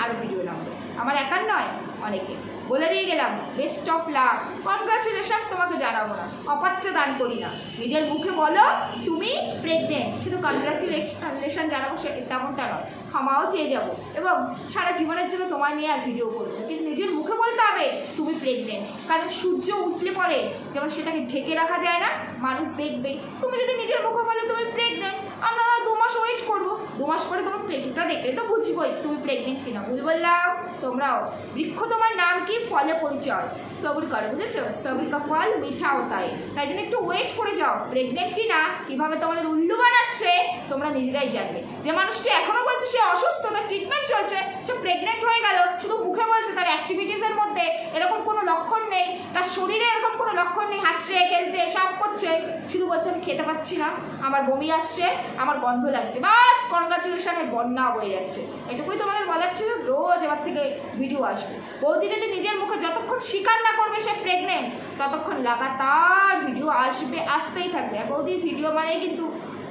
Speaker 1: আরও ভিডিও নামবে। আমার একার নয়, অনেকে। বলে দিয়ে গেলাম, বেস্ট অফ লাক, কনগ্রাচুলেশনস তোমাকে জানাবো না, অপাত্য দান করি না। নিজের মুখে বলো তুমি প্রেগনেন্ট, শুধু কনগ্রাচুলেশন জানাবো তেমনটা নয়, ক্ষমাও চেয়ে যাবো এবং সারা জীবনের জন্য তোমায় নিয়ে আর ভিডিও করবো, কিন্তু নিজের মুখে বলতে হবে তুমি প্রেগনেন্ট। কারণ সূর্য উঠলে পরে যেমন সেটাকে ঢেকে রাখা যায় না, মানুষ দেখবেই। তুমি যদি নিজের মুখে বলো তুমি প্রেগনেন্ট, আমরা 2 মাস ওয়েট করবো, 2 মাস পরে তোমার প্রেগনেন্টটা দেখলে তো বুঝবোই তুমি প্রেগনেন্ট কিনা। বুঝে বললাম? তোমরাও বৃক্ষ তোমার নাম কি, ফলে পরিচয়, সবুর করো, বুঝেছো? সবুর কা ফল মিঠা হতা है। তাই জন্য একটু ওয়েট করে যাও, প্রেগনেন্ট কি না কীভাবে তোমাদের উল্লু বানাচ্ছে তোমরা নিজেরাই জানবে। যে মানুষটি এখনো বলছে সে অসুস্থ, তার ট্রিটমেন্ট চলছে, সে প্রেগনেন্ট হয়ে গেল, শুধু মুখে বলছে, তার অ্যাক্টিভিটিসের মধ্যে এরকম কোনো লক্ষণ নেই, তার শরীরে এরকম কোনো লক্ষণ নেই, হাসছে খেলছে সব করছে, শুধু বলছে আমি খেতে পাচ্ছি না, আমার বমি আসছে, আমার গন্ধ লাগছে, বাস কনগ্রাচুলেশনের বন্যা বয়ে যাচ্ছে। এটুকুই তোমাদের বলার ছিল। রোজ এবার থেকে ভিডিও আসবে। বৌদি যদি নিজের মুখে যতক্ষণ স্বীকার না করবে সে প্রেগনেন্ট, ততক্ষণ লাগাতার ভিডিও আসবে, আসতেই থাকবে। আর বৌদির ভিডিও মানেই কিন্তু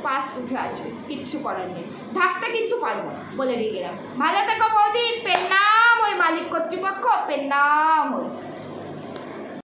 Speaker 1: পাস উঠে আসবে, কিচ্ছু করার নেই, ঢাকতে কিন্তু পারবো না, বলে দিয়ে গেলাম। ভালো থেকো বৌদি, পেন নাম ওই মালিক কর্তৃপক্ষ, পেন নাম ওই।